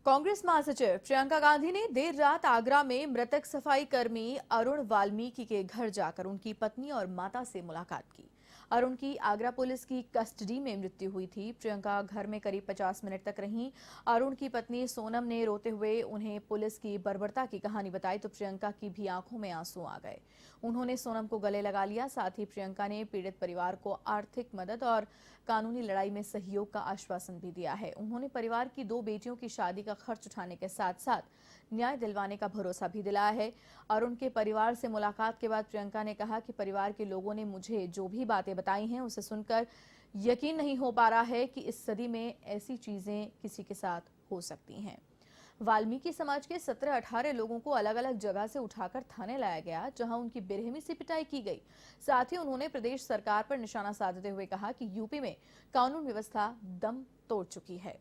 कांग्रेस महासचिव प्रियंका गांधी ने देर रात आगरा में मृतक सफाई कर्मी अरुण वाल्मीकि के घर जाकर उनकी पत्नी और माता से मुलाकात की। अरुण की आगरा पुलिस की कस्टडी में मृत्यु हुई थी। प्रियंका घर में करीब 50 मिनट तक रहीं। अरुण की पत्नी सोनम ने रोते हुए उन्हें पुलिस की बर्बरता की कहानी बताई तो प्रियंका की भी आंखों में आंसू आ गए। उन्होंने सोनम को गले लगा लिया। साथ ही प्रियंका ने पीड़ित परिवार को आर्थिक मदद और कानूनी लड़ाई में सहयोग का आश्वासन भी दिया है। उन्होंने परिवार की 2 बेटियों की शादी का खर्च उठाने के साथ साथ न्याय दिलवाने का भरोसा भी दिलाया है। अरुण के परिवार से मुलाकात के बाद प्रियंका ने कहा कि परिवार के लोगों ने मुझे जो भी बातें बताई हैं उसे सुनकर यकीन नहीं हो पा रहा है कि इस सदी में ऐसी चीजें किसी के साथ हो सकती हैं। वाल्मीकि समाज के 17-18 लोगों को अलग अलग जगह से उठाकर थाने लाया गया, जहां उनकी बेरहमी से पिटाई की गई। साथ ही उन्होंने प्रदेश सरकार पर निशाना साधते हुए कहा कि यूपी में कानून व्यवस्था दम तोड़ चुकी है।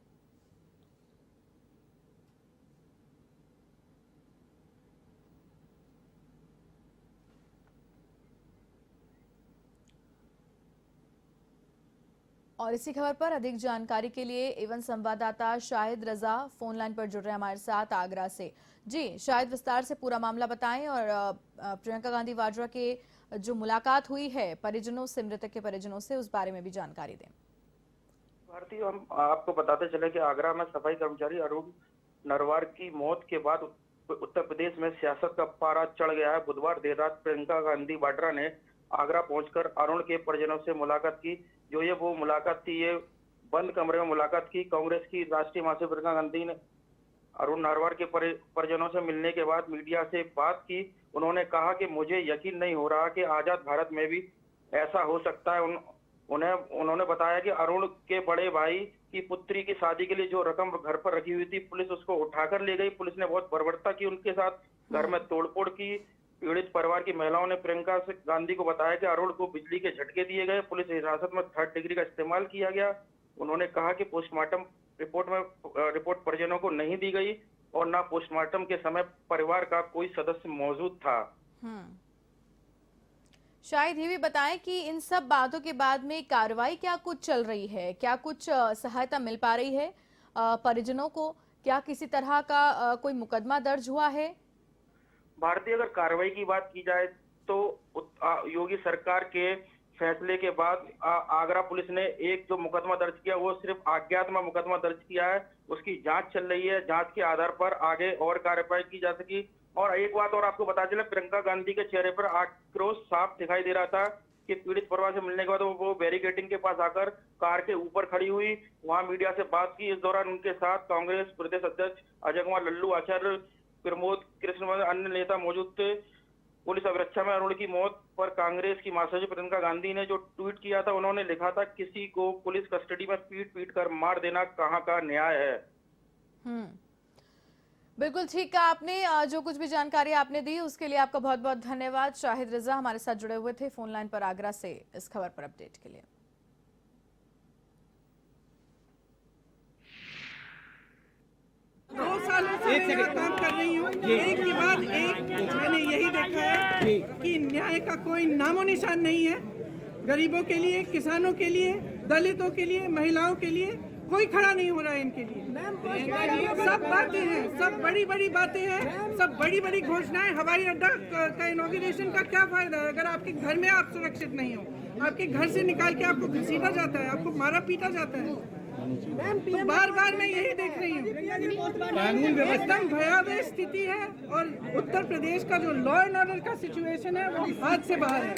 और इसी खबर पर अधिक जानकारी के लिए एवं संवाददाता शाहिद रजा फोन लाइन पर जुड़ रहे हैं हमारे साथ आगरा से। जी शाहिद, विस्तार से पूरा मामला बताएं और प्रियंका गांधी वाड्रा के जो मुलाकात हुई है परिजनों से, मृतक के परिजनों से, उस बारे में भी जानकारी दें। भारती, हम आपको बताते चले कि आगरा में सफाई कर्मचारी अरुण नरवार की मौत के बाद उत्तर प्रदेश में सियासत का पारा चढ़ गया है। बुधवार देर रात प्रियंका गांधी वाड्रा ने आगरा पहुंचकर अरुण के परिजनों से मुलाकात की। जो ये वो मुलाकात थी, ये बंद कमरे में मुलाकात की। कांग्रेस की राष्ट्रीय महासचिव प्रियंका गांधी ने अरुण नरवार के परिजनों से मिलने के बाद मीडिया से बात की। उन्होंने कहा कि मुझे यकीन नहीं हो रहा कि आजाद भारत में भी ऐसा हो सकता है। उन्होंने बताया कि अरुण के बड़े भाई की पुत्री की शादी के लिए जो रकम घर पर रखी हुई थी, पुलिस उसको उठाकर ले गई। पुलिस ने बहुत बर्बरता की उनके साथ, घर में तोड़फोड़ की। पीड़ित परिवार की महिलाओं ने प्रियंका गांधी को बताया कि अरुण को बिजली के झटके दिए गए। पुलिस हिरासत में 3rd डिग्री का इस्तेमाल किया गया। उन्होंने कहा कि पोस्टमार्टम रिपोर्ट परिजनों को नहीं दी गई और न पोस्टमार्टम के समय परिवार का कोई सदस्य मौजूद था। शायद ये भी बताएं कि इन सब बातों के बाद में कार्रवाई क्या कुछ चल रही है, क्या कुछ सहायता मिल पा रही है परिजनों को? क्या किसी तरह का कोई मुकदमा दर्ज हुआ है? भारतीय, अगर कार्रवाई की बात की जाए तो योगी सरकार के फैसले के बाद आगरा पुलिस ने एक जो मुकदमा दर्ज किया वो सिर्फ अज्ञात मुकदमा दर्ज किया है। उसकी जांच चल रही है। जांच के आधार पर आगे और कार्रवाई की जा सकी। और एक बात और आपको बता चले, प्रियंका गांधी के चेहरे पर आक्रोश साफ दिखाई दे रहा था कि पीड़ित परिवार से मिलने के बाद वो बैरिकेडिंग के पास आकर कार के ऊपर खड़ी हुई, वहां मीडिया से बात की। इस दौरान उनके साथ कांग्रेस प्रदेश अध्यक्ष अजय कुमार लल्लू, आचार्य प्रमोद कृष्ण, अन्य नेता मौजूद थे। पुलिस अभिरक्षा में अरुण की मौत पर कांग्रेस की महासचिव प्रियंका गांधी ने जो ट्वीट किया था, उन्होंने लिखा था, किसी को पुलिस कस्टडी में पीट कर मार देना कहां का न्याय है। बिल्कुल ठीक कहा आपने। जो कुछ भी जानकारी आपने दी उसके लिए आपका बहुत बहुत धन्यवाद। शाहिद रजा हमारे साथ जुड़े हुए थे फोन लाइन पर आगरा से इस खबर पर अपडेट के लिए। 2 सालों से मैं यहाँ काम कर रही हूँ। एक के बाद एक मैंने यही देखा है कि न्याय का कोई नामो निशान नहीं है। गरीबों के लिए, किसानों के लिए, दलितों के लिए, महिलाओं के लिए कोई खड़ा नहीं हो रहा है इनके लिए। सब बातें हैं, सब बड़ी बड़ी बातें हैं, सब बड़ी बड़ी घोषणाएं। हवाई अड्डा का इनॉग्रेशन का क्या फायदा है अगर आपके घर में आप सुरक्षित नहीं हो? आपके घर से निकाल के आपको घसीटा जाता है, आपको मारा पीटा जाता है। तो बार बार मैं यही देख रही हूँ, एकदम भयावह स्थिति है और उत्तर प्रदेश का जो लॉ एंड ऑर्डर का सिचुएशन है वो हाथ से बाहर है।